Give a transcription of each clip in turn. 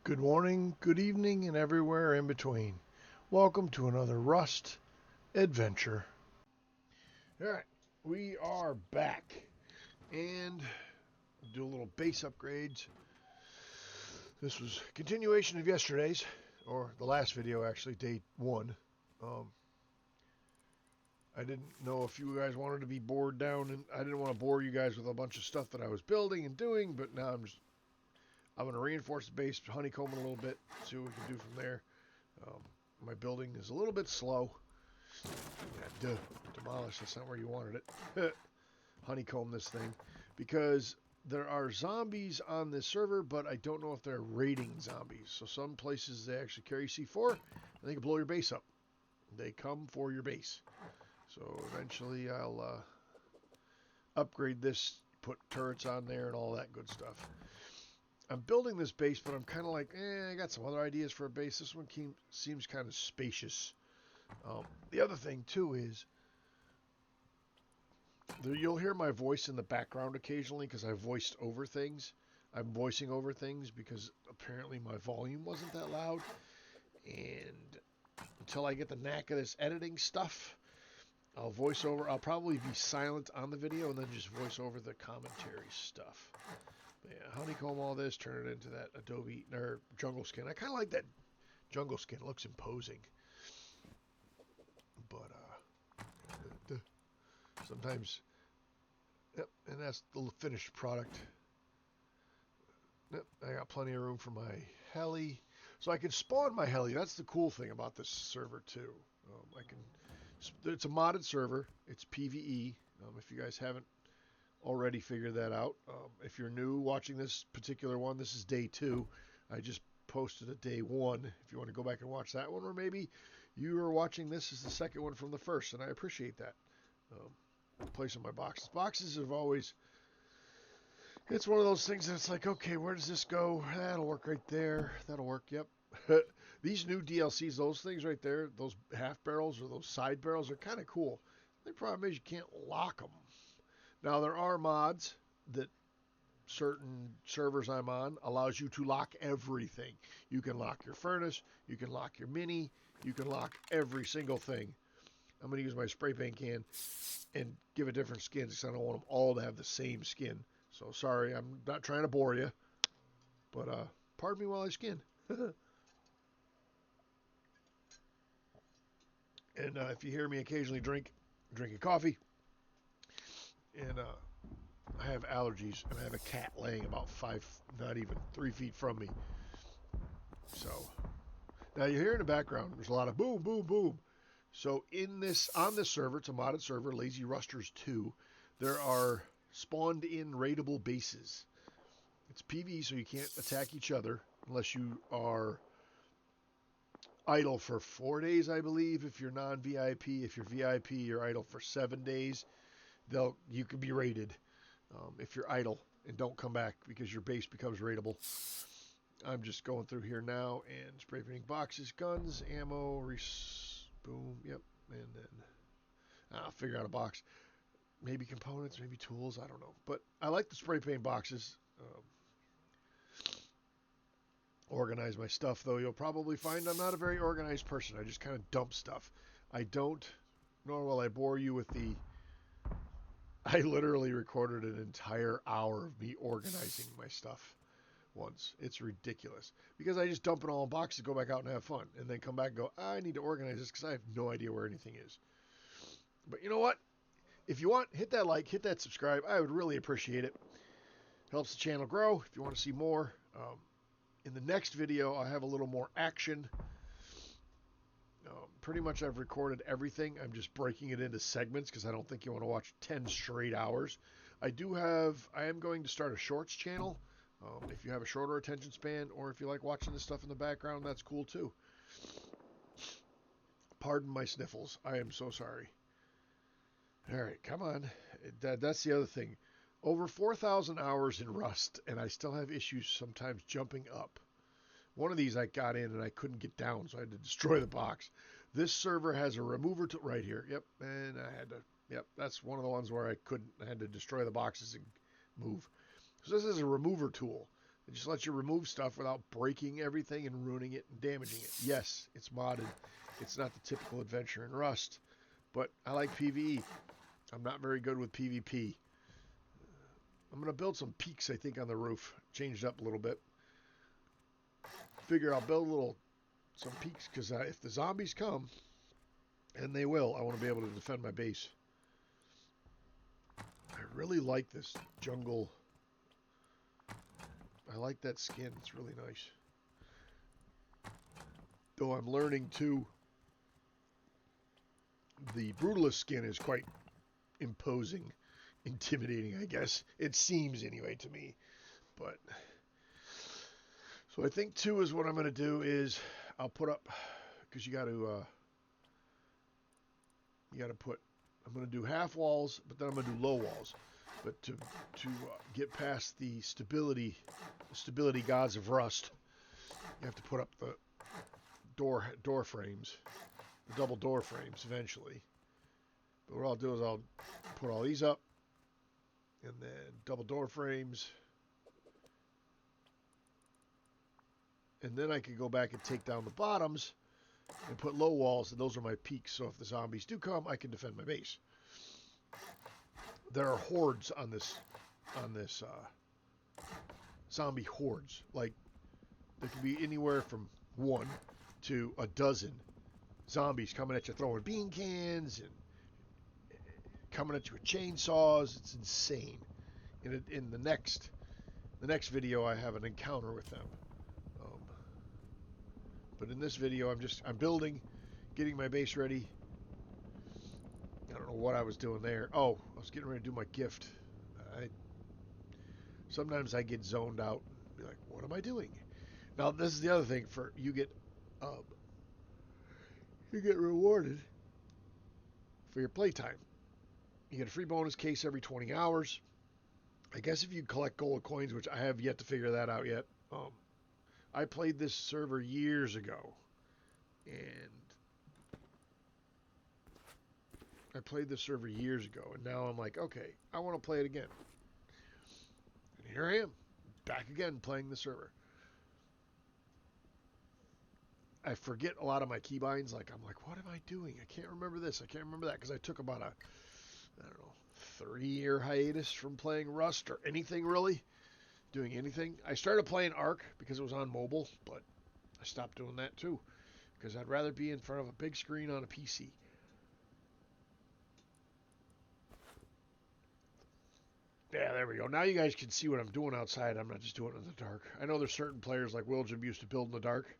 Good morning, good evening, and everywhere in between. Welcome to another Rust adventure. Alright, we are back and do a little base upgrades. This was a continuation of yesterday's, or the last video actually, day 1. I didn't know if you guys wanted to be bored down, and I didn't want to bore you guys with a bunch of stuff that I was building and doing, but now I'm going to reinforce the base, honeycomb it a little bit, see what we can do from there. My building is a little bit slow. Yeah, demolish, that's not where you wanted it. Honeycomb this thing, because there are zombies on this server, but I don't know if they're raiding zombies. So some places they actually carry C4, and they can blow your base up. They come for your base. So eventually I'll upgrade this, put turrets on there and all that good stuff. I'm building this base, but I'm kind of like, I got some other ideas for a base. This one seems kind of spacious. The other thing, too, is you'll hear my voice in the background occasionally because I voiced over things. I'm voicing over things because apparently my volume wasn't that loud. And until I get the knack of this editing stuff, I'll voice over. I'll probably be silent on the video and then just voice over the commentary stuff. Yeah, honeycomb all this, turn it into that Adobe or jungle skin. I kind of like that jungle skin. It looks imposing. But sometimes, yep, and that's the finished product. Yep, I got plenty of room for my heli, so I can spawn my heli. That's the cool thing about this server too. It's a modded server. It's PvE. If you guys haven't already figured that out. If you're new watching this particular one, this is day 2. I just posted a day 1. If you want to go back and watch that one, or maybe you are watching this as the second one from the first, and I appreciate that. Placing my boxes. Boxes have always... It's one of those things that's like, okay, where does this go? That'll work right there. That'll work, yep. These new DLCs, those things right there, those half barrels or those side barrels are kind of cool. The problem is you can't lock them. Now, there are mods that certain servers I'm on allows you to lock everything. You can lock your furnace, you can lock your mini, you can lock every single thing. I'm going to use my spray paint can and give it different skins because I don't want them all to have the same skin. So, sorry, I'm not trying to bore you, but pardon me while I skin. And if you hear me occasionally drinking coffee, and I have allergies, and I have a cat laying about not even 3 feet from me. So, now you hear in the background, there's a lot of boom, boom, boom. So on this server, it's a modded server, Lazy Rusters 2, there are spawned in raidable bases. It's PvE, so you can't attack each other unless you are idle for 4 days, I believe. If you're non-VIP, if you're VIP, you're idle for 7 days. You can be raided if you're idle and don't come back because your base becomes raidable. I'm just going through here now and spray painting boxes, guns, ammo, boom, yep, and then I'll figure out a box. Maybe components, maybe tools, I don't know. But I like the spray paint boxes. Organize my stuff, though. You'll probably find I'm not a very organized person. I just kind of dump stuff. Nor will I bore you with I literally recorded an entire hour of me organizing my stuff once. It's ridiculous. Because I just dump it all in boxes, go back out and have fun. And then come back and go, I need to organize this because I have no idea where anything is. But you know what? If you want, hit that like, hit that subscribe. I would really appreciate it. Helps the channel grow if you want to see more. In the next video, I'll have a little more action. Pretty much I've recorded everything. I'm just breaking it into segments because I don't think you want to watch 10 straight hours. I am going to start a shorts channel. If you have a shorter attention span or if you like watching this stuff in the background, that's cool too. Pardon my sniffles. I am so sorry. All right, come on. That's the other thing. Over 4,000 hours in Rust, and I still have issues sometimes jumping up. One of these I got in and I couldn't get down, so I had to destroy the box. This server has a remover tool right here. Yep, and that's one of the ones where I had to destroy the boxes and move. So this is a remover tool. It just lets you remove stuff without breaking everything and ruining it and damaging it. Yes, it's modded. It's not the typical adventure in Rust, but I like PvE. I'm not very good with PvP. I'm going to build some peaks, I think, on the roof. Change it up a little bit. Figure I'll build some peaks, because if the zombies come, and they will, I want to be able to defend my base. I really like this jungle. I like that skin. It's really nice. Though I'm learning, too, the Brutalist skin is quite imposing, intimidating, I guess. It seems, anyway, to me. But, so I think, too, is what I'm going to do is I'll put up, because you got to put, I'm going to do half walls, but then I'm going to do low walls. But to get past the stability gods of Rust, you have to put up the door frames, the double door frames eventually. But what I'll do is I'll put all these up, and then double door frames, and then I can go back and take down the bottoms and put low walls, and those are my peaks. So if the zombies do come, I can defend my base. There are hordes on this zombie hordes. Like, there can be anywhere from 1 to a dozen zombies coming at you, throwing bean cans and coming at you with chainsaws. It's insane. In the next video, I have an encounter with them. But in this video, I'm building, getting my base ready. I don't know what I was doing there. Oh, I was getting ready to do my gift. Sometimes I get zoned out and be like, what am I doing? Now, this is the other thing. You get rewarded for your playtime. You get a free bonus case every 20 hours. I guess if you collect gold coins, which I have yet to figure that out yet. I played this server years ago, and now I'm like, okay, I want to play it again. And here I am, back again playing the server. I forget a lot of my keybinds. Like, I'm like, what am I doing? I can't remember this. I can't remember that, because I took about a 3-year hiatus from playing Rust or anything really. Doing anything. I started playing Ark because it was on mobile, but I stopped doing that too, because I'd rather be in front of a big screen on a PC. Yeah, there we go. Now you guys can see what I'm doing outside. I'm not just doing it in the dark. I know there's certain players like Willjim used to build in the dark,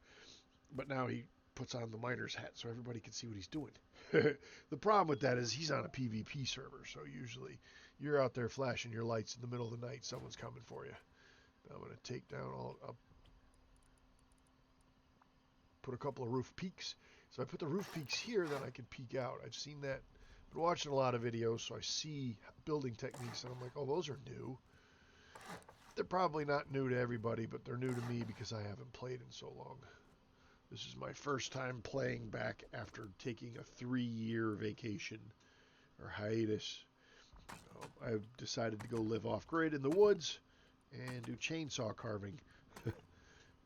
but now he puts on the miner's hat so everybody can see what he's doing. The problem with that is he's on a PvP server, so usually you're out there flashing your lights in the middle of the night. Someone's coming for you. I'm going to take down I'll put a couple of roof peaks. So I put the roof peaks here, then I can peek out. I've seen that. Been watching a lot of videos, so I see building techniques, and I'm like, oh, those are new. They're probably not new to everybody, but they're new to me because I haven't played in so long. This is my first time playing back after taking a 3-year vacation or hiatus. I've decided to go live off-grid in the woods and do chainsaw carving.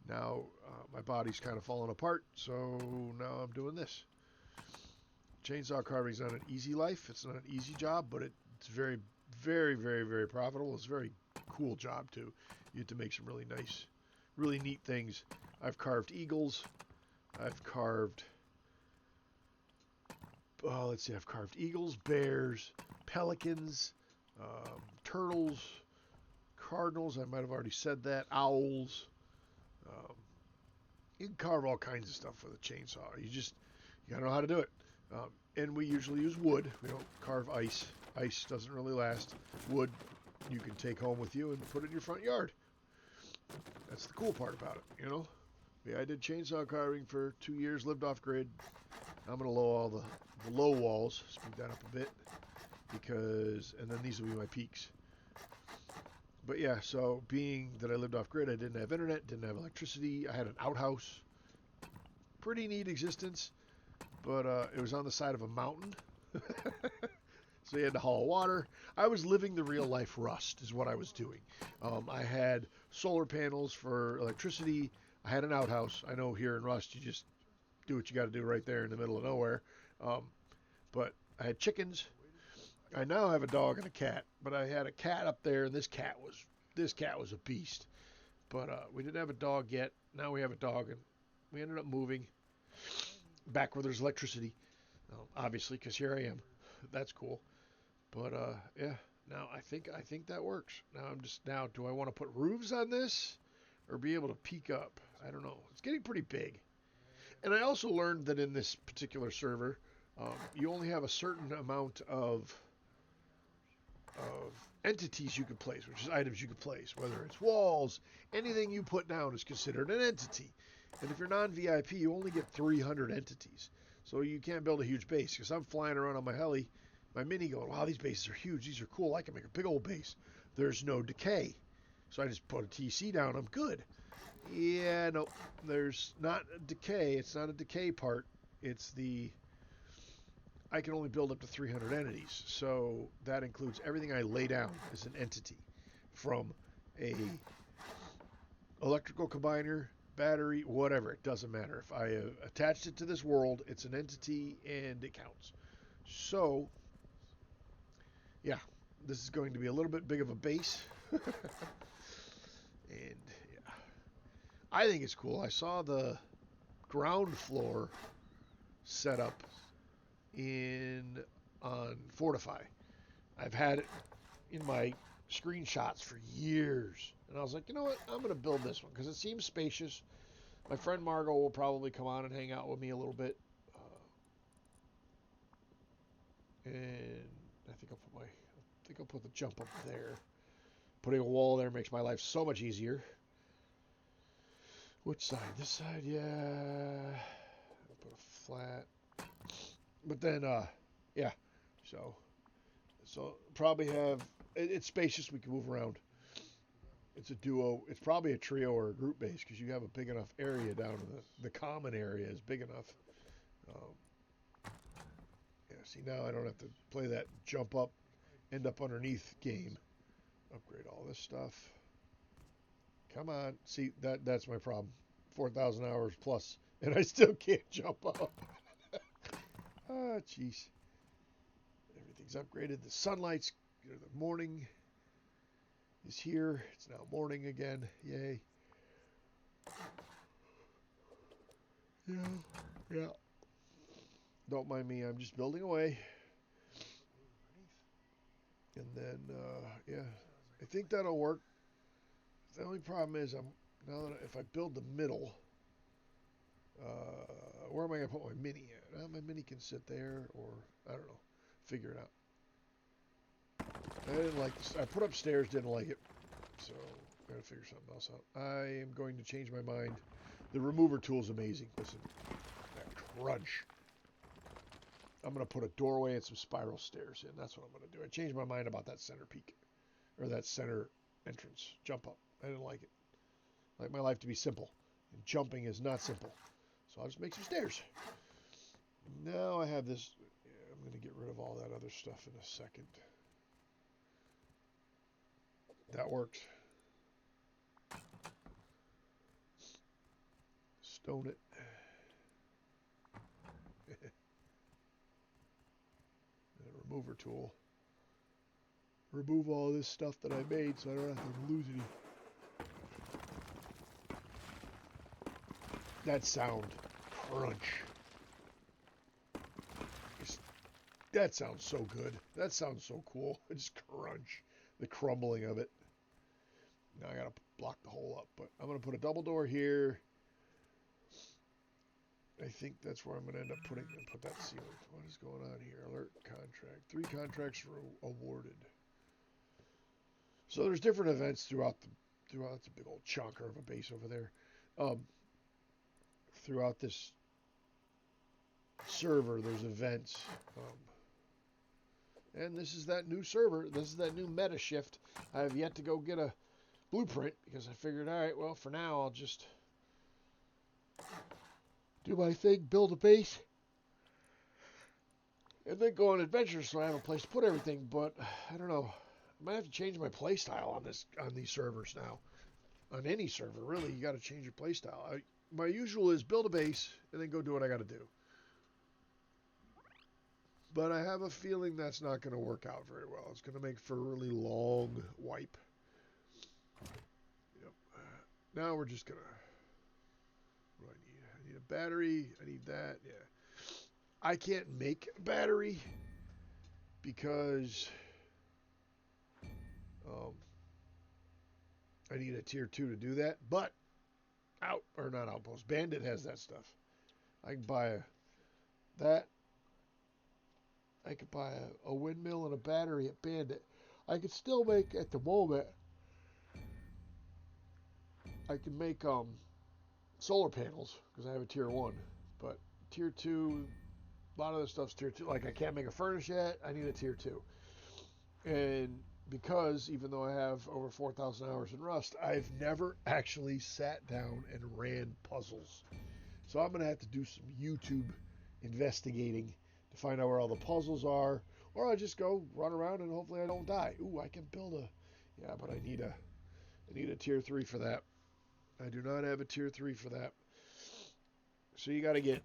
Now my body's kind of falling apart, so now I'm doing this. Chainsaw carving is not an easy life. It's not an easy job, but it's very, very, very, very profitable. It's a very cool job too. You get to make some really nice, really neat things. I've carved eagles. I've carved eagles, bears, pelicans, turtles, cardinals, I might have already said that, owls. You can carve all kinds of stuff with a chainsaw. You gotta know how to do it. And we usually use wood. We don't carve ice. Ice doesn't really last. Wood you can take home with you and put it in your front yard. That's the cool part about it, you know? Yeah, I did chainsaw carving for 2 years, lived off grid. I'm gonna lower all the low walls, speed that up a bit, and then these will be my peaks. But yeah, so being that I lived off grid, I didn't have internet, didn't have electricity. I had an outhouse. Pretty neat existence, but it was on the side of a mountain. So you had to haul water. I was living the real life Rust is what I was doing. I had solar panels for electricity. I had an outhouse. I know here in Rust you just do what you got to do right there in the middle of nowhere. Um, but I had chickens. I now have a dog and a cat, but I had a cat up there, and this cat was a beast. But we didn't have a dog yet. Now we have a dog, and we ended up moving back where there's electricity, obviously, because here I am. That's cool. But yeah, now I think that works. Now do I want to put roofs on this or be able to peek up? I don't know. It's getting pretty big. And I also learned that in this particular server, you only have a certain amount of entities you can place, which is items you can place. Whether it's walls, anything you put down is considered an entity. And if you're non-VIP, you only get 300 entities. So you can't build a huge base. Because I'm flying around on my heli, my mini going, wow, these bases are huge. These are cool. I can make a big old base. There's no decay. So I just put a TC down. I'm good. Yeah, no, there's not a decay. It's not a decay part. It's the I can only build up to 300 entities. So that includes everything I lay down as an entity, from a electrical combiner, battery, whatever. It doesn't matter. If I attached it to this world, it's an entity and it counts. So, yeah, this is going to be a little bit big of a base. And yeah, I think it's cool. I saw the ground floor setup in on Fortify. I've had it in my screenshots for years, and I was like, you know what? I'm going to build this one because it seems spacious. My friend Margot will probably come on and hang out with me a little bit, and I think I'll put the jump up there. Putting a wall there makes my life so much easier. Which side? This side, yeah. I'll put a flat. But then, yeah. So probably have. It's spacious. We can move around. It's a duo. It's probably a trio or a group base because you have a big enough area down in the common area is big enough. Yeah. See, now I don't have to play that jump up, end up underneath game. Upgrade all this stuff. Come on. See, that's my problem. 4,000 hours plus, and I still can't jump up. Ah, jeez. Everything's upgraded. The sunlight's, the morning is here. It's now morning again. Yay. Yeah. Don't mind me. I'm just building away. And then, yeah, I think that'll work. The only problem is if I build the middle, where am I going to put my mini at? My mini can sit there, or I don't know. Figure it out. I didn't like this. I put up stairs, didn't like it. So, got to figure something else out. I am going to change my mind. The remover tool is amazing. Listen, that crunch. I'm going to put a doorway and some spiral stairs in. That's what I'm going to do. I changed my mind about that center peak, or that center entrance. Jump up. I didn't like it. I like my life to be simple. And jumping is not simple. So I'll just make some stairs. Now I have this. Yeah, I'm going to get rid of all that other stuff in a second. That worked. Stone it. Remover tool. Remove all this stuff that I made so I don't have to lose any. That sound. Crunch. That sounds so good. That sounds so cool. Just crunch. The crumbling of it. Now I gotta block the hole up, but I'm gonna put a double door here. I think that's where I'm going to end up put that ceiling. What is going on here? Alert contract. 3 contracts were awarded. So there's different events throughout the big old chonker of a base over there. Throughout this server, there's events. And this is that new server. This is that new meta shift. I have yet to go get a blueprint because I figured, all right, well, for now, I'll just do my thing, build a base, and then go on adventures so I have a place to put everything. But I don't know. I might have to change my play style on these servers now. on any server, really. You got to change your playstyle. My usual is build a base and then go do what I got to do. But I have a feeling that's not going to work out very well. It's going to make for a really long wipe. Yep. Now we're just going to... What do I need? I need a battery. I need that. Yeah. I can't make a battery because I need a tier 2 to do that. But not Outpost. Bandit has that stuff. I can buy that. I could buy a windmill and a battery at Bandit. I could still make, at the moment, I can make solar panels because I have a tier 1. But tier 2, a lot of this stuff's tier 2. Like I can't make a furnace yet. I need a tier 2. And because even though I have over 4,000 hours in Rust, I've never actually sat down and ran puzzles. So I'm going to have to do some YouTube investigating to find out where all the puzzles are, or I'll just go run around and hopefully I don't die. Ooh, I can build a... Yeah, but I need a tier 3 for that. I do not have a tier 3 for that. So you got to get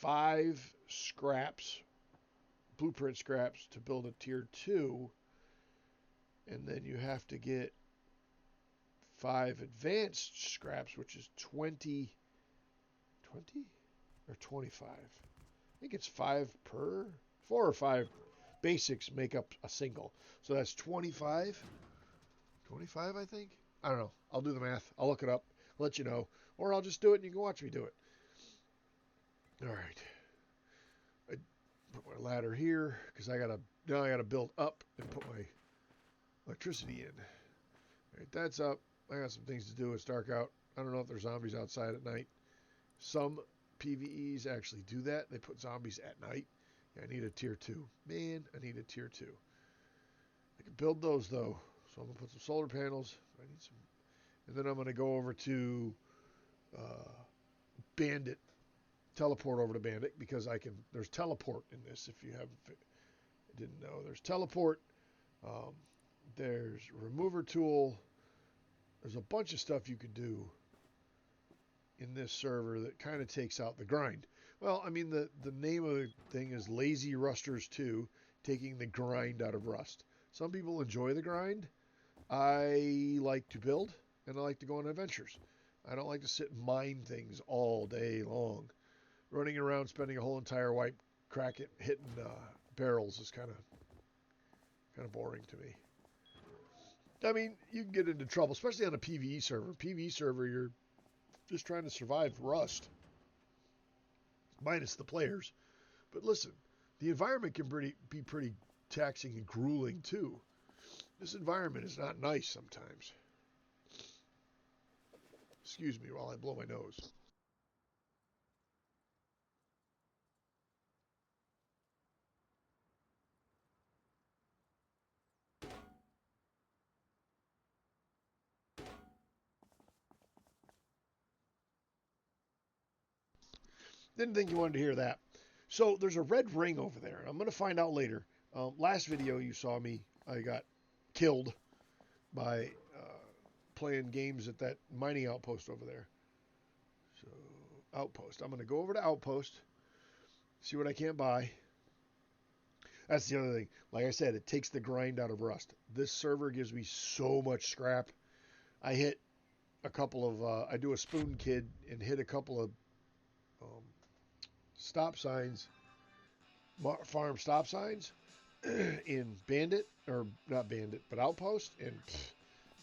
5 scraps, blueprint scraps, to build a tier 2, and then you have to get 5 advanced scraps, which is 20 or 25. I think it's 5 per. 4 or 5 basics make up a single. So that's 25. 25, I think. I don't know. I'll do the math. I'll look it up. Let you know. Or I'll just do it and you can watch me do it. All right. I put my ladder here because I gotta build up and put my electricity in. All right, that's up. I got some things to do. It's dark out. I don't know if there's zombies outside at night. Some PvEs actually do that. They put zombies at night. Yeah, I need a tier 2. Man, I need a tier 2. I can build those though. So I'm gonna put some solar panels. I need some, and then I'm gonna go over to Bandit. Teleport over to Bandit because I can. There's teleport in this. If you didn't know, there's teleport. There's remover tool. There's a bunch of stuff you could do in this server that kind of takes out the grind. Well, I mean, the name of the thing is Lazy Rusters 2, taking the grind out of Rust. Some people enjoy the grind. I like to build, and I like to go on adventures. I don't like to sit and mine things all day long. Running around, spending a whole entire wipe, hitting barrels is kind of boring to me. I mean, you can get into trouble, especially on a PvE server. PvE server, you're just trying to survive Rust, minus the players. But listen, the environment can be pretty taxing and grueling too. This environment is not nice sometimes. Excuse me while I blow my nose. Didn't think you wanted to hear that. So there's a red ring over there. I'm going to find out later. Last video you saw me, I got killed by playing games at that mining outpost over there. So outpost. I'm going to go over to outpost, see what I can't buy. That's the other thing. Like I said, it takes the grind out of Rust. This server gives me so much scrap. I hit a couple of, I do a spoon kid and hit a couple of stop signs, farm stop signs in Bandit, or not Bandit, but Outpost. And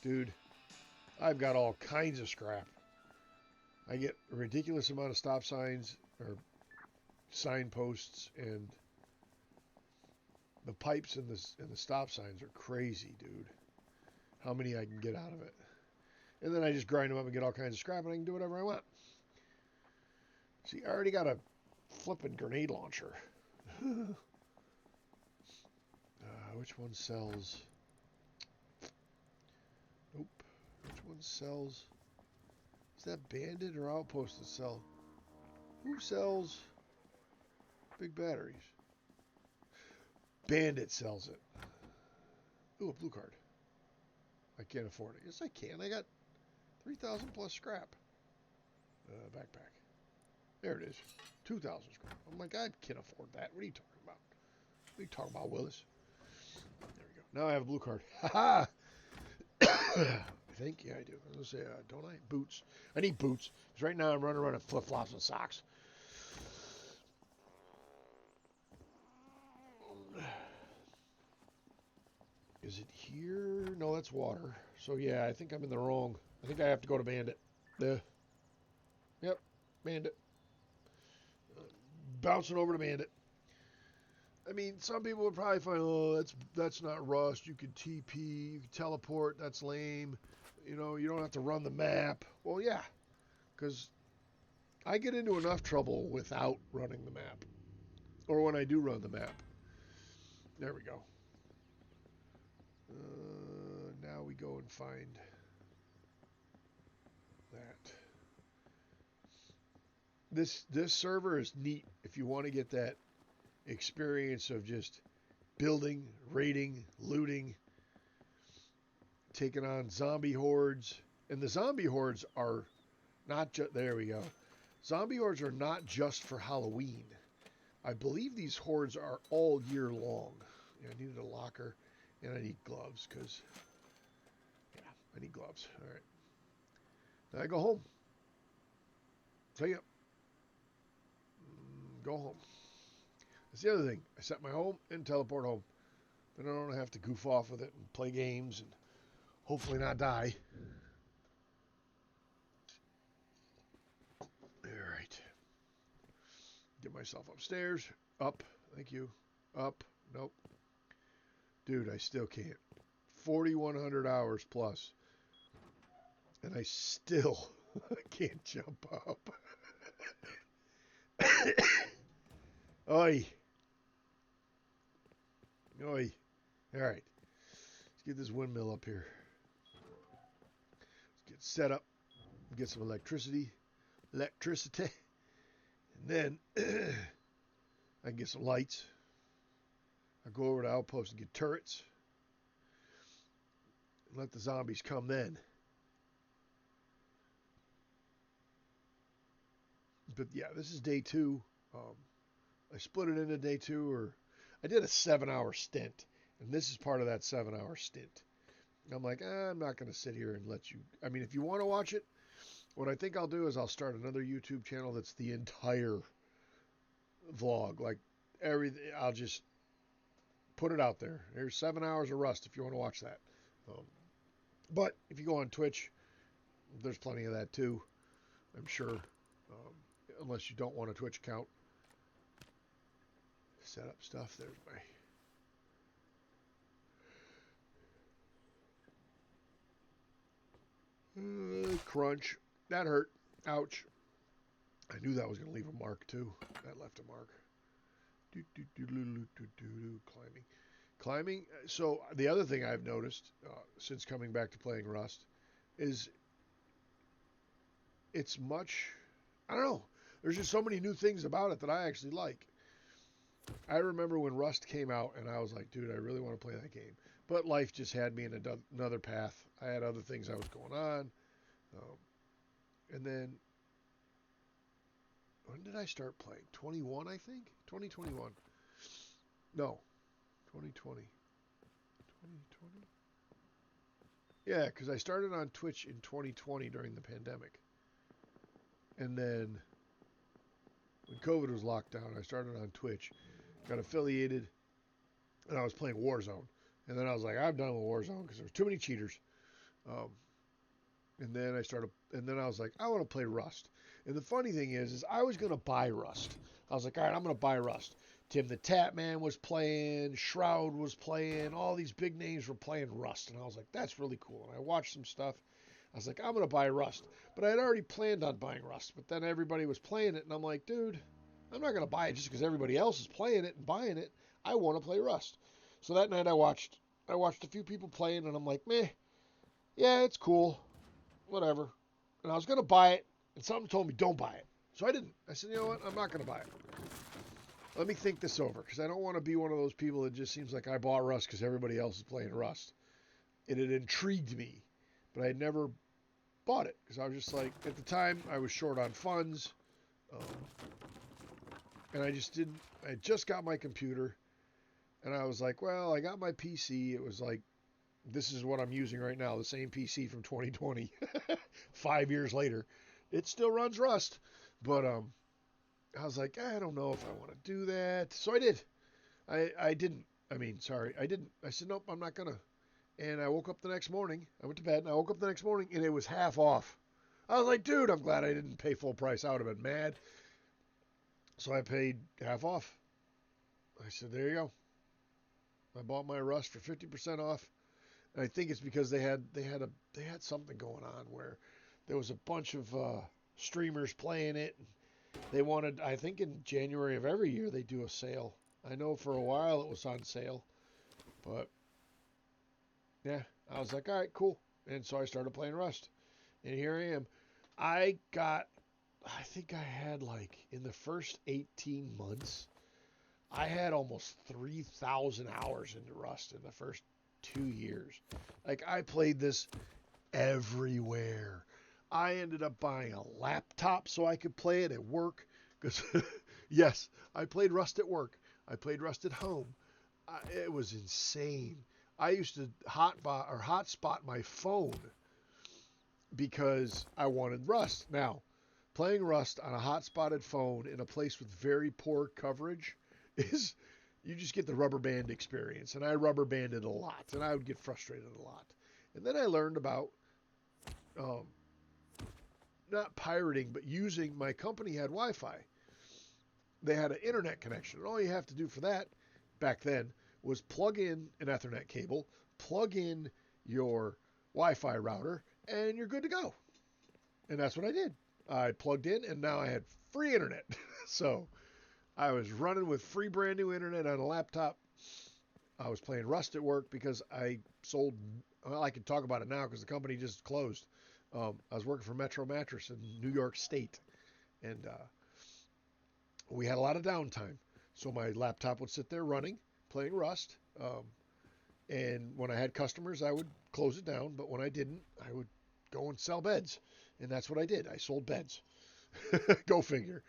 dude, I've got all kinds of scrap. I get a ridiculous amount of stop signs or signposts, and the pipes and the stop signs are crazy, dude. How many I can get out of it. And then I just grind them up and get all kinds of scrap, and I can do whatever I want. See, I already got a flipping grenade launcher. Which one sells? Nope. Which one sells? Is that Bandit or Outpost that sell? Who sells big batteries? Bandit sells it. Ooh, a blue card. I can't afford it. Yes, I can. I got 3,000 plus scrap. Backpack. There it is. 2,000 scrap. I'm like, I can't afford that. What are you talking about? What are you talking about, Willis? There we go. Now I have a blue card. Ha ha! I think, yeah, I do. I was going to say, don't I? Boots. I need boots. Because right now I'm running around in flip-flops and socks. Is it here? No, that's water. So, yeah, I think I'm in the wrong. I think I have to go to Bandit. Yep, Bandit. Bouncing over to Bandit. I mean, some people would probably find, oh, that's not Rust. You can TP, you can teleport. That's lame. You know, you don't have to run the map. Well, yeah, because I get into enough trouble without running the map. Or when I do run the map. There we go. Now we go and find that. This server is neat if you want to get that experience of just building, raiding, looting, taking on zombie hordes. And the zombie hordes are not just, there we go. Zombie hordes are not just for Halloween. I believe these hordes are all year long. Yeah, I needed a locker and I need gloves because, yeah, I need gloves. All right. Now I go home. So, yeah. Go home. That's the other thing. I set my home and teleport home. Then I don't have to goof off with it and play games and hopefully not die. All right. Get myself upstairs. Up. Thank you. Up. Nope. Dude, I still can't. 4,100 hours plus. And I still can't jump up. Oi. Oi. All right. Let's get this windmill up here. Let's get set up. Get some electricity. And then I can get some lights. I'll go over to Outpost and get turrets. And let the zombies come then. But yeah, this is day 2. I split it into day 2, or I did a 7-hour stint. And this is part of that 7-hour stint. I'm like, I'm not going to sit here and let you. I mean, if you want to watch it, what I think I'll do is I'll start another YouTube channel that's the entire vlog. Like, everything. I'll just put it out there. There's 7 hours of Rust if you want to watch that. But if you go on Twitch, there's plenty of that too, I'm sure. Unless you don't want a Twitch account. Set up stuff. There's my crunch. That hurt. Ouch. I knew that was going to leave a mark too. That left a mark. Climbing. So the other thing I've noticed since coming back to playing Rust is it's much, I don't know. There's just so many new things about it that I actually like. I remember when Rust came out and I was like, dude, I really want to play that game. But life just had me in another path. I had other things I was going on. And then, when did I start playing? 21, I think? 2021. No, 2020. 2020? Yeah, because I started on Twitch in 2020 during the pandemic. And then, when COVID was locked down, I started on Twitch. Got affiliated, and I was playing Warzone. And then I was like, I'm done with Warzone because there was too many cheaters. And then I was like, I want to play Rust. And the funny thing is I was going to buy Rust. I was like, all right, I'm going to buy Rust. Tim the Tatman was playing, Shroud was playing, all these big names were playing Rust. And I was like, that's really cool. And I watched some stuff. I was like, I'm going to buy Rust. But I had already planned on buying Rust. But then everybody was playing it, and I'm like, dude, I'm not going to buy it just because everybody else is playing it and buying it. I want to play Rust. So that night I watched a few people playing, and I'm like, meh, yeah, it's cool. Whatever. And I was going to buy it, and something told me, don't buy it. So I didn't. I said, you know what? I'm not going to buy it. Let me think this over, because I don't want to be one of those people that just seems like I bought Rust because everybody else is playing Rust. It had intrigued me, but I had never bought it because I was just like, at the time I was short on funds, um, and I just didn't. I just got my computer, and I was like, well, I got my PC. It was like, this is what I'm using right now, the same PC from 2020. 5 years later, it still runs Rust, but I was like, I don't know if I want to do that, so I did. I didn't. I mean, sorry, I didn't. I said, nope, I'm not gonna. And I woke up the next morning. I went to bed, and I woke up the next morning, and it was half off. I was like, dude, I'm glad I didn't pay full price. I would have been mad. So I paid half off. I said, there you go. I bought my Rust for 50% off. And I think it's because they had something going on where there was a bunch of streamers playing it. They wanted, I think in January of every year they do a sale. I know for a while it was on sale, but yeah, I was like, all right, cool. And so I started playing Rust. And here I am. I think I had like in the first 18 months, I had almost 3,000 hours into Rust in the first 2 years. Like I played this everywhere. I ended up buying a laptop so I could play it at work. Because, yes, I played Rust at work. I played Rust at home. It was insane. I used to hotspot my phone because I wanted Rust. Now, playing Rust on a hotspotted phone in a place with very poor coverage is, you just get the rubber band experience. And I rubber banded a lot, and I would get frustrated a lot. And then I learned about not pirating, but using, my company had Wi-Fi. They had an internet connection. And all you have to do for that back then was plug in an Ethernet cable, plug in your Wi-Fi router, and you're good to go. And that's what I did. I plugged in, and now I had free internet. So I was running with free brand new internet on a laptop. I was playing Rust at work because I sold, well, I can talk about it now because the company just closed. I was working for Metro Mattress in New York State, and we had a lot of downtime. So my laptop would sit there running, playing Rust. And when I had customers, I would close it down. But when I didn't, I would go and sell beds. And that's what I did. I sold beds. Go figure.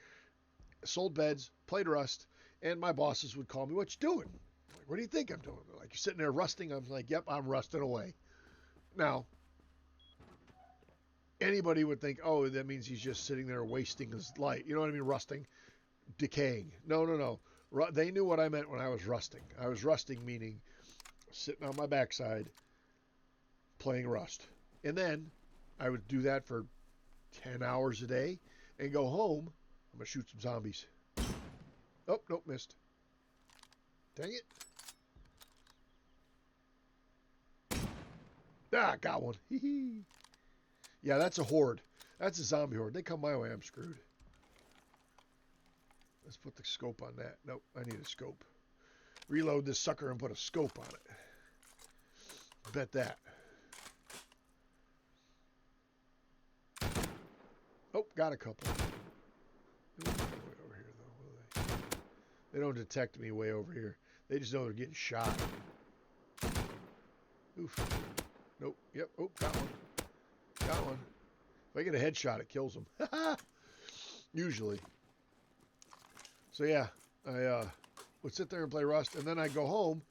Sold beds, played Rust, and my bosses would call me, what you doing? I'm like, what do you think I'm doing? They're like, you're sitting there rusting. I'm like, yep, I'm rusting away. Now, anybody would think, oh, that means he's just sitting there wasting his light. You know what I mean? Rusting, decaying. No, no, no. They knew what I meant when I was rusting. I was rusting, meaning sitting on my backside playing Rust. And then I would do that for 10 hours a day and go home. I'm going to shoot some zombies. Oh, nope, missed. Dang it. Ah, got one. Yeah, that's a horde. That's a zombie horde. They come my way, I'm screwed. Let's put the scope on that. Nope, I need a scope. Reload this sucker and put a scope on it. Bet that. Oh, got a couple. Way over here, though, will they? They don't detect me way over here. They just know they're getting shot. Oof. Nope. Yep. Oh, got one. Got one. If I get a headshot, it kills them. Usually. So yeah, I would sit there and play Rust, and then I'd go home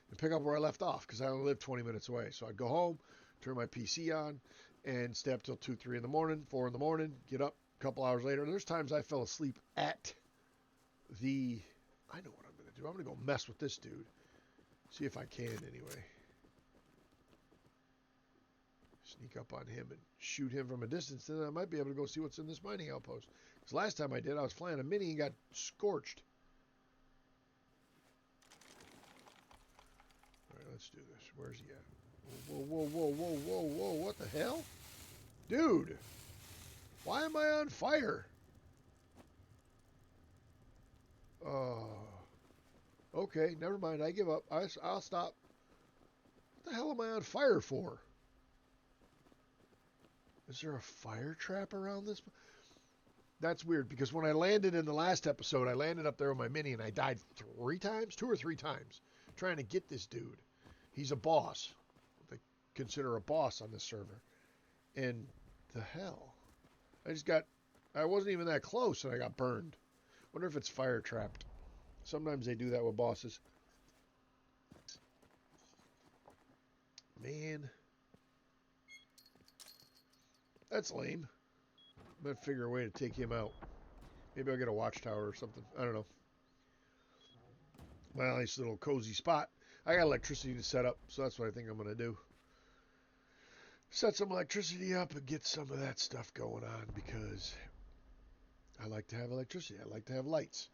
and pick up where I left off because I only live 20 minutes away. So I'd go home, turn my PC on, and stay up till 2, 3 in the morning, 4 in the morning, get up a couple hours later. And there's times I fell asleep at the... I know what I'm going to do. I'm going to go mess with this dude. See if I can anyway. Sneak up on him and shoot him from a distance, and then I might be able to go see what's in this mining outpost. Because last time I did, I was flying a mini and got scorched. Alright, let's do this. Where's he at? Whoa, whoa, whoa, whoa, whoa, whoa, what the hell? Dude! Why am I on fire? Okay, never mind. I give up. I'll stop. What the hell am I on fire for? Is there a fire trap around this? That's weird, because when I landed in the last episode, I landed up there with my mini, and I died 3 times? 2 or 3 times, trying to get this dude. He's a boss. They consider a boss on this server. And The hell? I wasn't even that close and I got burned. Wonder if it's fire trapped. Sometimes they do that with bosses. Man. That's lame. I'm gonna figure a way to take him out. Maybe I'll get a watchtower or something. I don't know. Well, nice little cozy spot. I got electricity to set up, so that's what I think I'm gonna do. Set some electricity up and get some of that stuff going on because I like to have electricity. I like to have lights.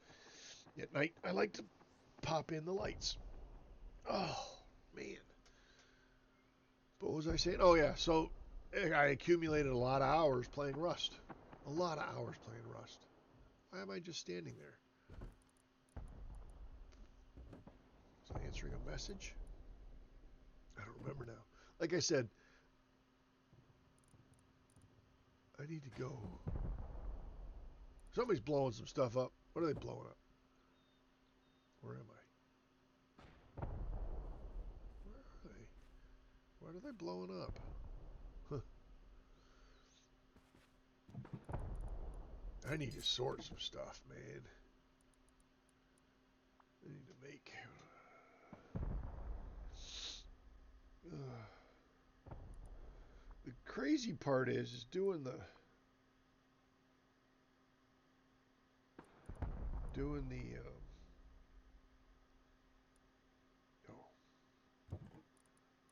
At night, I like to pop in the lights. Oh, man. What was I saying? Oh, yeah. So I accumulated a lot of hours playing Rust. A lot of hours playing Rust. Why am I just standing there? Was I answering a message? I don't remember now. Like I said, I need to go. Somebody's blowing some stuff up. What are they blowing up? Where am I? Where are they? What are they blowing up? Huh. I need to sort some stuff, man. I need to make... The crazy part is doing the... oh,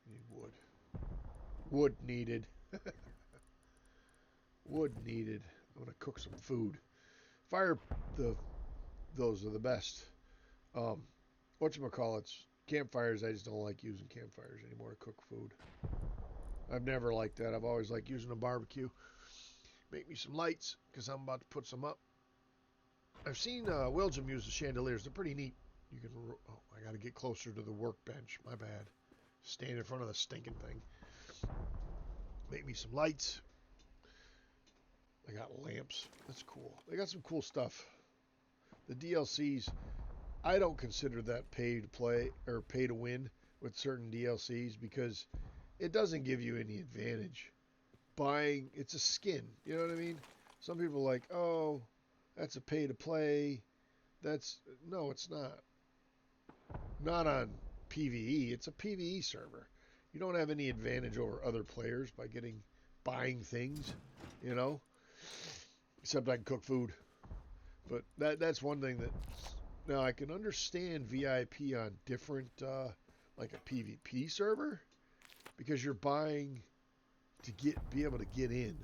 need wood. Wood needed. Wood needed. I'm gonna cook some food. Those are the best. Whatchamacallits, campfires, I just don't like using campfires anymore to cook food. I've never liked that. I've always liked using a barbecue. Make me some lights, because I'm about to put some up. I've seen Wilgem use the chandeliers. They're pretty neat. You can. Oh, I got to get closer to the workbench. My bad. Stand in front of the stinking thing. Make me some lights. I got lamps. That's cool. They got some cool stuff. The DLCs, I don't consider that pay to play or pay to win with certain DLCs because it doesn't give you any advantage. Buying, it's a skin. You know what I mean? Some people are like, oh, that's a pay to play. No, it's not. Not on PvE. It's a PvE server. You don't have any advantage over other players by buying things, you know? Except I can cook food. But that's one thing that... Now, I can understand VIP on different, like a PvP server, because you're buying to be able to get in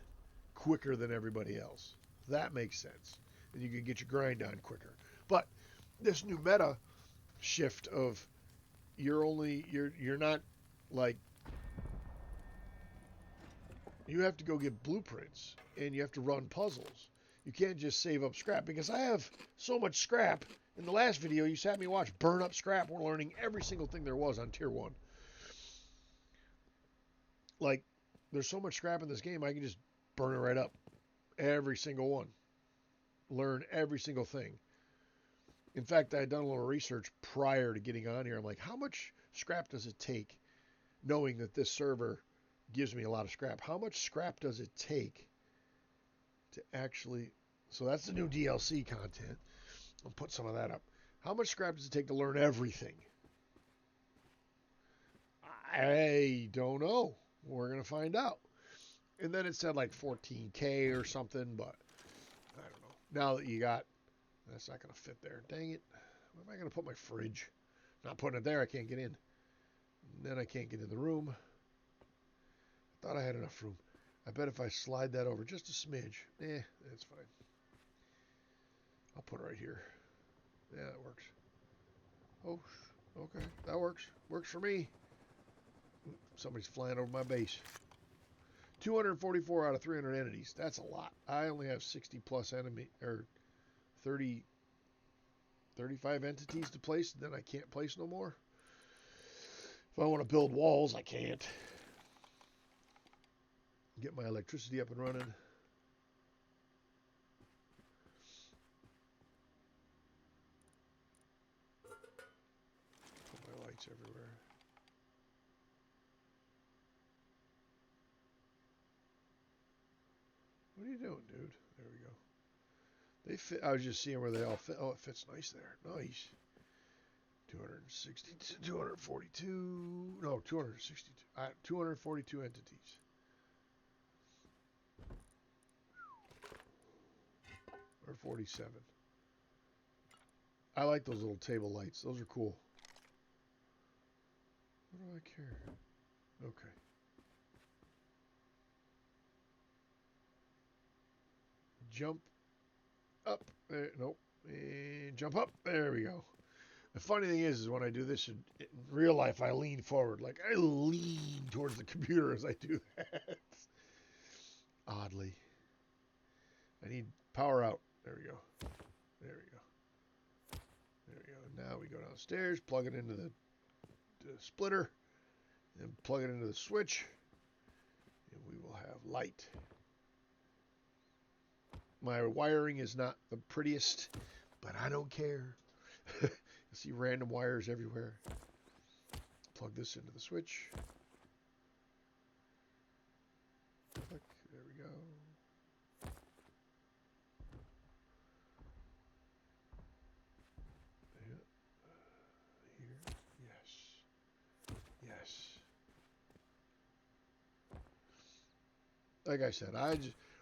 quicker than everybody else. That makes sense. And you can get your grind on quicker. But this new meta shift of you're not like... You have to go get blueprints, and you have to run puzzles. You can't just save up scrap, because I have so much scrap. In the last video, you sat me watch burn up scrap. We're learning every single thing there was on tier 1. Like, there's so much scrap in this game, I can just burn it right up. Every single one. Learn every single thing. In fact, I had done a little research prior to getting on here. I'm like, how much scrap does it take, knowing that this server gives me a lot of scrap? How much scrap does it take to actually... So that's the new DLC content. I'll put some of that up. How much scrap does it take to learn everything? I don't know. We're going to find out. And then it said like 14K or something, but I don't know. Now that you got... That's not going to fit there. Dang it. Where am I going to put my fridge? Not putting it there, I can't get in. And then I can't get in the room. I thought I had enough room. I bet if I slide that over just a smidge, that's fine. I'll put it right here. Yeah, that works. Oh, okay. That works. Works for me. Somebody's flying over my base. 244 out of 300 entities. That's a lot. I only have 60 plus enemy, or 30, 35 entities to place. Then I can't place no more. If I want to build walls, I can't. Get my electricity up and running. Put my lights everywhere. What are you doing, dude? There we go. They fit. I was just seeing where they all fit. Oh, it fits nice there. Nice. 262, 242. No, 262. 242 entities. Or 47. I like those little table lights. Those are cool. What do I care? Okay. Jump up. There, nope. And jump up. There we go. The funny thing is when I do this in real life, I lean forward. Like, I lean towards the computer as I do that. Oddly. I need power out. There we go. There we go. There we go. Now we go downstairs, plug it into the splitter, and plug it into the switch, and we will have light. My wiring is not the prettiest, but I don't care. You see random wires everywhere. Plug this into the switch. Click. There we go. Here. Yes. Yes. Like I said,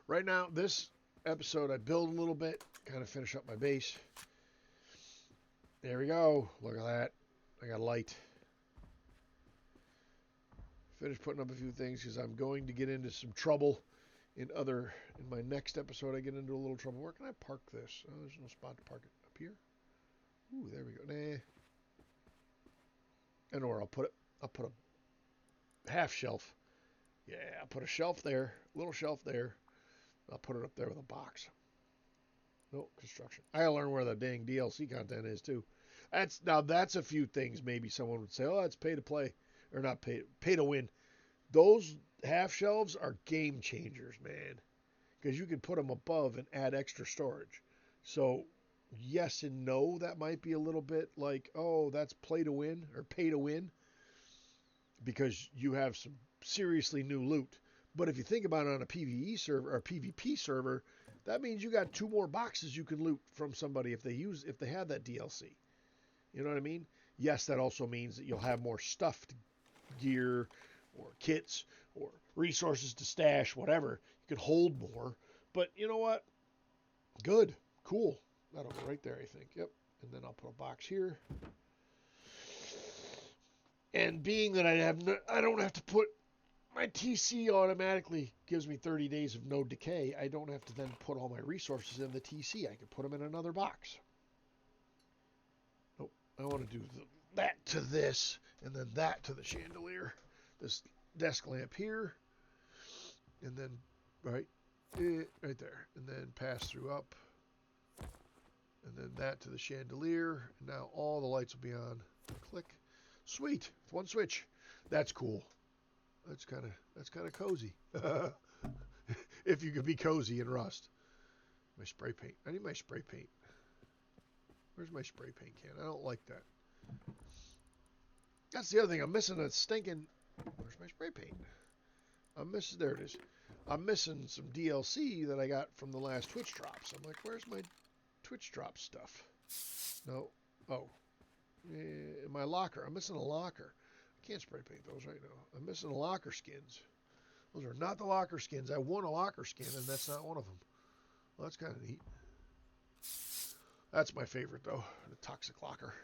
right now, this episode, I build a little bit, kind of finish up my base. There we go. Look at that. I got light. Finish putting up a few things because I'm going to get into some trouble in my next episode. I get into a little trouble. Where can I park this? Oh, there's no spot to park it. Up here? Ooh, there we go. Nah. I know where I'll put it. I'll put a half shelf. Yeah, I'll put a shelf there. A little shelf there. I'll put it up there with a box. No construction. I gotta learn where the dang DLC content is too. That's a few things maybe someone would say, oh, it's pay to play. Or not pay to win. Those half shelves are game changers, man. Because you can put them above and add extra storage. So yes and no, that might be a little bit like, oh, that's play to win or pay to win. Because you have some seriously new loot. But if you think about it on a PvE server or PvP server, that means you got 2 more boxes you can loot from somebody if they have that DLC. You know what I mean? Yes, that also means that you'll have more stuffed gear or kits or resources to stash, whatever. You can hold more. But you know what? Good. Cool. That'll go right there, I think. Yep. And then I'll put a box here. And being that I don't have to put my TC automatically gives me 30 days of no decay. I don't have to then put all my resources in the TC. I can put them in another box. Nope. I want to do that to this and then that to the chandelier. This desk lamp here. And then right there. And then pass through up. And then that to the chandelier. And now all the lights will be on. Click. Sweet. One switch. That's cool. That's kind of cozy. If you could be cozy in Rust. My spray paint. I need my spray paint. Where's my spray paint can? I don't like that. That's the other thing. I'm missing a stinking... Where's my spray paint? There it is. I'm missing some DLC that I got from the last Twitch drops. I'm like, where's my Twitch drop stuff? No. Oh. In my locker. I'm missing a locker. Can't spray paint those right now. I'm missing the locker skins. Those are not the locker skins. I won a locker skin, and that's not one of them. Well, that's kind of neat. That's my favorite, though. The toxic locker.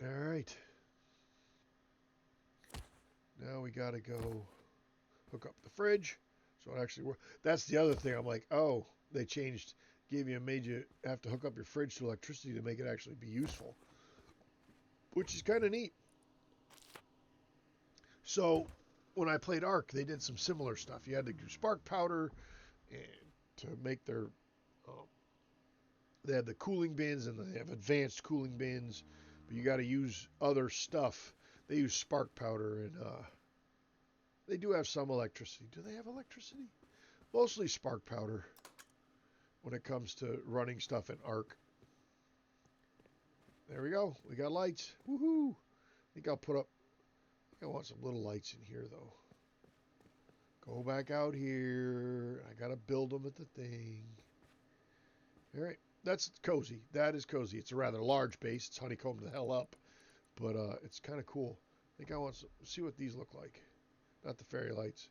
All right. Now we got to go hook up the fridge. So it actually works. That's the other thing. I'm like, oh, they made you have to hook up your fridge to electricity to make it actually be useful. Which is kind of neat. So, when I played Ark, they did some similar stuff. You had to do spark powder and to make their... they had the cooling bins, and they have advanced cooling bins. But you got to use other stuff. They use spark powder, and they do have some electricity. Do they have electricity? Mostly spark powder when it comes to running stuff in Ark. There we go. We got lights. Woohoo! I think I'll put up... I want some little lights in here, though. Go back out here. I got to build them at the thing. All right. That's cozy. That is cozy. It's a rather large base. It's honeycombed the hell up. But it's kind of cool. I think I want to see what these look like. Not the fairy lights.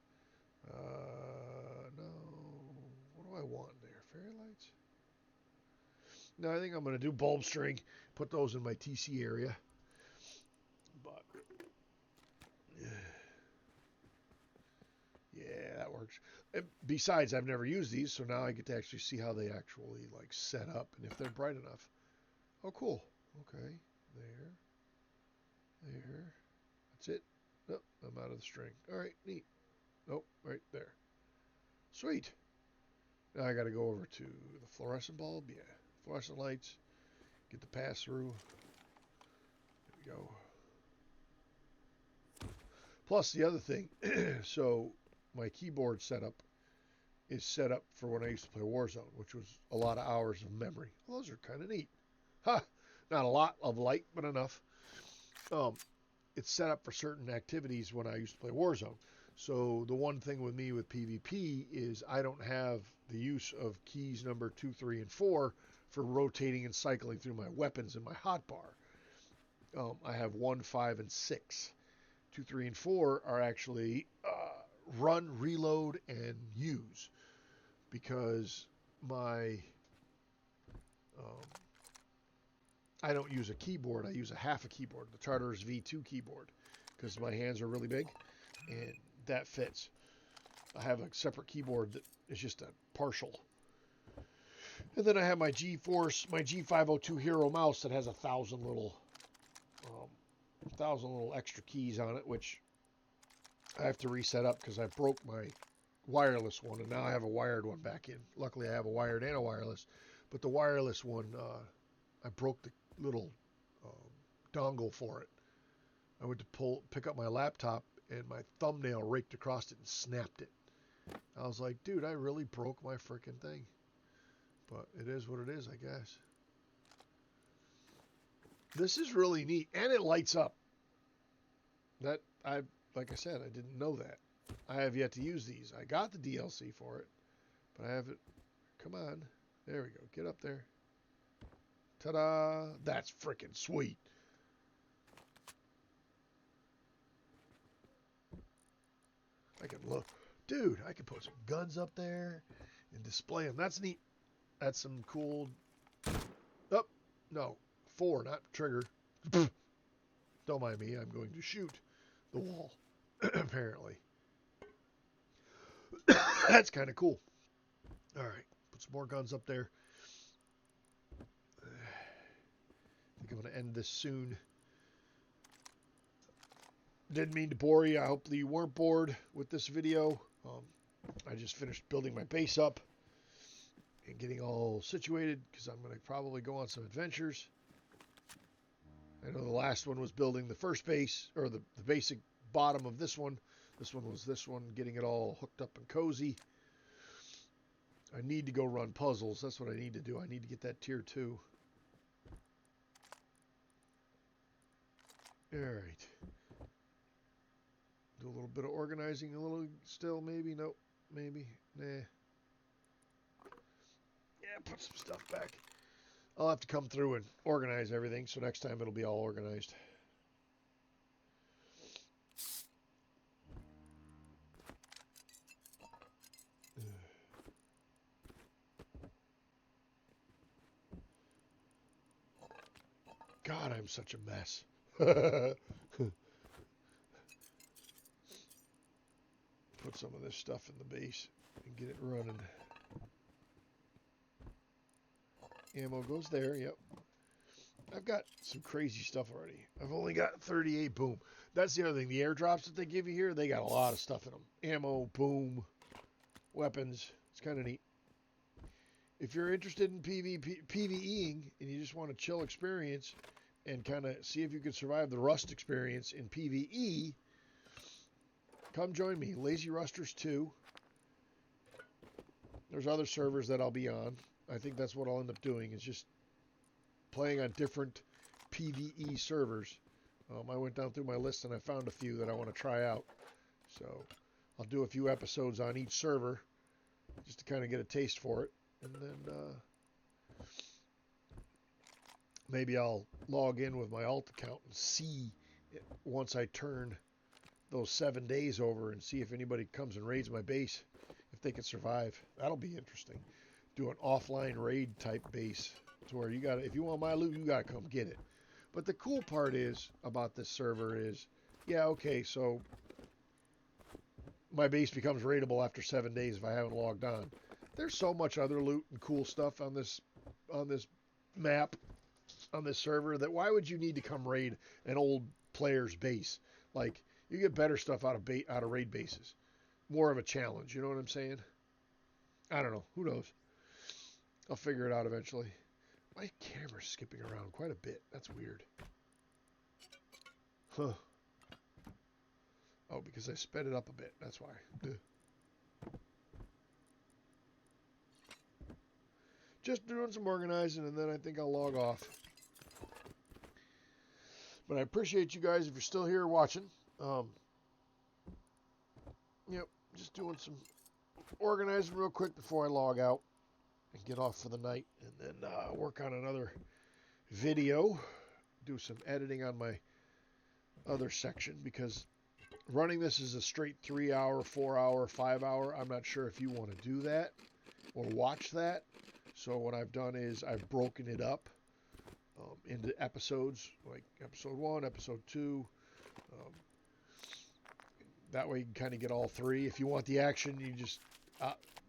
No. What do I want there? Fairy lights? No, I think I'm going to do bulb string. Put those in my TC area. But, yeah, that works. And besides, I've never used these, so now I get to actually see how they actually, like, set up and if they're bright enough. Oh, cool. Okay. There. That's it. Nope, I'm out of the string. All right, neat. Nope, right there. Sweet. Now I got to go over to the fluorescent bulb. Yeah, fluorescent lights. Get the pass through. There we go. Plus the other thing, so my keyboard setup is set up for when I used to play Warzone, which was a lot of hours of memory. Well, those are kind of neat. Ha! Not a lot of light, but enough. It's set up for certain activities when I used to play Warzone. So the one thing with me with PvP is I don't have the use of keys number 2, 3, and 4 for rotating and cycling through my weapons in my hotbar. I have 1, 5, and 6. 2, 3, and 4 are actually run, reload, and use because my I don't use a keyboard. I use a half a keyboard, the Tartarus V2 keyboard, because my hands are really big, and that fits. I have a separate keyboard that is just a partial. And then I have my GeForce, my G502 Hero mouse that has 1,000 little extra keys on it, which I have to reset up because I broke my wireless one, and now I have a wired one back in. Luckily, I have a wired and a wireless, but the wireless one, I broke the little dongle for it. I went to pick up my laptop, and my thumbnail raked across it and snapped it. I was like, dude, I really broke my freaking thing. But it is what it is, I guess. This is really neat, and it lights up. Like I said, I didn't know that. I have yet to use these. I got the DLC for it, but I haven't. Come on. There we go. Get up there. Ta-da! That's freaking sweet. I can look. Dude, I can put some guns up there and display them. That's neat. That's some cool... Oh, no. 4, not trigger. Don't mind me. I'm going to shoot the wall, apparently. That's kind of cool. All right. Put some more guns up there. I think I'm going to end this soon. Didn't mean to bore you. I hope that you weren't bored with this video. I just finished building my base up and getting all situated because I'm going to probably go on some adventures. I know the last one was building the first base, or the basic bottom of this one. This one was this one, getting it all hooked up and cozy. I need to go run puzzles. That's what I need to do. I need to get that tier 2. All right. Do a little bit of organizing, a little still, maybe. Nope. Maybe. Nah. Yeah, put some stuff back. I'll have to come through and organize everything, so next time it'll be all organized. God, I'm such a mess. Put some of this stuff in the base and get it running. Ammo goes there, yep. I've got some crazy stuff already. I've only got 38 boom. That's the other thing. The airdrops that they give you here, they got a lot of stuff in them. Ammo, boom, weapons. It's kind of neat. If you're interested in PvEing and you just want a chill experience and kind of see if you can survive the Rust experience in PvE, come join me. Lazy Rusters 2. There's other servers that I'll be on. I think that's what I'll end up doing, is just playing on different PvE servers. I went down through my list and I found a few that I want to try out. So I'll do a few episodes on each server just to kind of get a taste for it. And then maybe I'll log in with my alt account and see it once I turn those 7 days over and see if anybody comes and raids my base, if they can survive. That'll be interesting. Do an offline raid type base to where you got to, if you want my loot, you got to come get it. But the cool part is about this server is, yeah, okay, so my base becomes raidable after 7 days if I haven't logged on. There's so much other loot and cool stuff on this map, on this server, that why would you need to come raid an old player's base? Like, you get better stuff out of raid bases. More of a challenge, you know what I'm saying? I don't know. Who knows? I'll figure it out eventually. My camera's skipping around quite a bit. That's weird. Huh. Oh, because I sped it up a bit. That's why. Duh. Just doing some organizing, and then I think I'll log off. But I appreciate you guys if you're still here watching. Yep, just doing some organizing real quick before I log out and get off for the night, and then work on another video, do some editing on my other section, because running this is a straight 3 hour, 4 hour, 5 hour. I'm not sure if you want to do that or watch that. So what I've done is I've broken it up into episodes, like episode 1, episode 2. That way you can kind of get all three. If you want the action, you just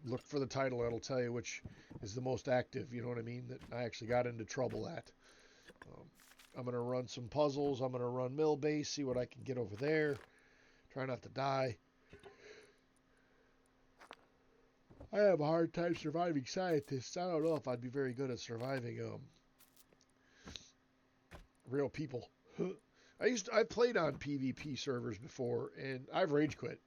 look for the title. It'll tell you which is the most active, you know what I mean, that I actually got into trouble at. I'm going to run some puzzles. I'm going to run mill base, see what I can get over there. Try not to die. I have a hard time surviving scientists. I don't know if I'd be very good at surviving real people. I played on PvP servers before, and I've rage quit.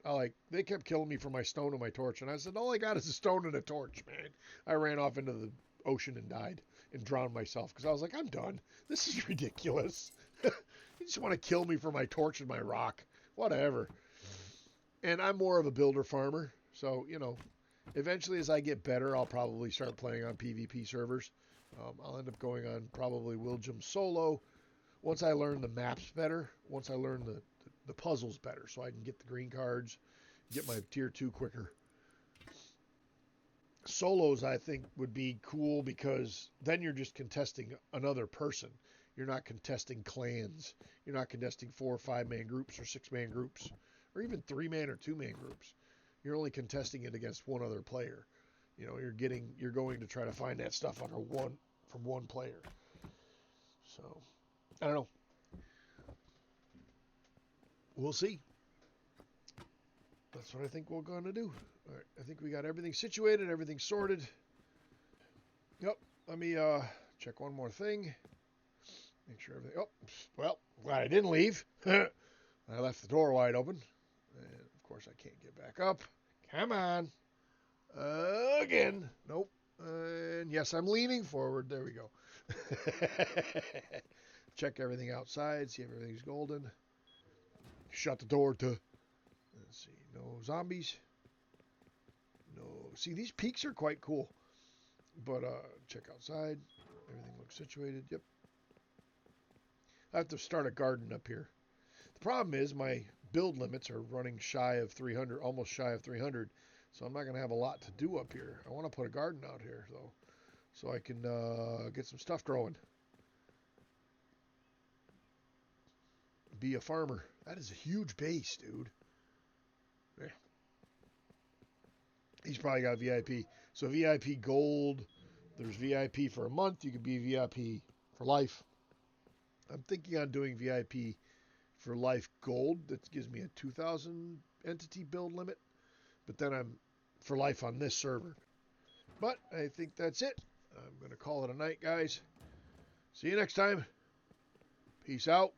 They kept killing me for my stone and my torch, and I said, all I got is a stone and a torch, man. I ran off into the ocean and died and drowned myself because I was like, I'm done. This is ridiculous. You just want to kill me for my torch and my rock. Whatever. And I'm more of a builder farmer, so, you know, eventually as I get better, I'll probably start playing on PvP servers. I'll end up going on probably Willjum solo. Once I learn the maps better, once I learn the puzzles better, so I can get the green cards, get my tier 2 quicker. Solos, I think, would be cool because then you're just contesting another person. You're not contesting clans. You're not contesting 4 or 5 man groups or 6 man groups or even 3 man or 2 man groups. You're only contesting it against one other player. You know, you're going to try to find that stuff from one player. So, I don't know. We'll see. That's what I think we're going to do. All right, I think we got everything situated, everything sorted. Yep, let me check one more thing. Make sure everything... Oh, well, glad I didn't leave. I left the door wide open. And, of course, I can't get back up. Come on. Again. Nope. And, yes, I'm leaning forward. There we go. Check everything outside, see if everything's golden. Shut the door to... Let's see. No zombies. No... See, these peaks are quite cool. But, check outside. Everything looks situated. Yep. I have to start a garden up here. The problem is my build limits are running shy of 300, almost shy of 300. So I'm not going to have a lot to do up here. I want to put a garden out here, though, so I can get some stuff growing. Be a farmer. That is a huge base, dude. Yeah. He's probably got VIP. So VIP gold. There's VIP for a month. You could be VIP for life. I'm thinking on doing VIP for life gold. That gives me a 2,000 entity build limit. But then I'm for life on this server. But I think that's it. I'm going to call it a night, guys. See you next time. Peace out.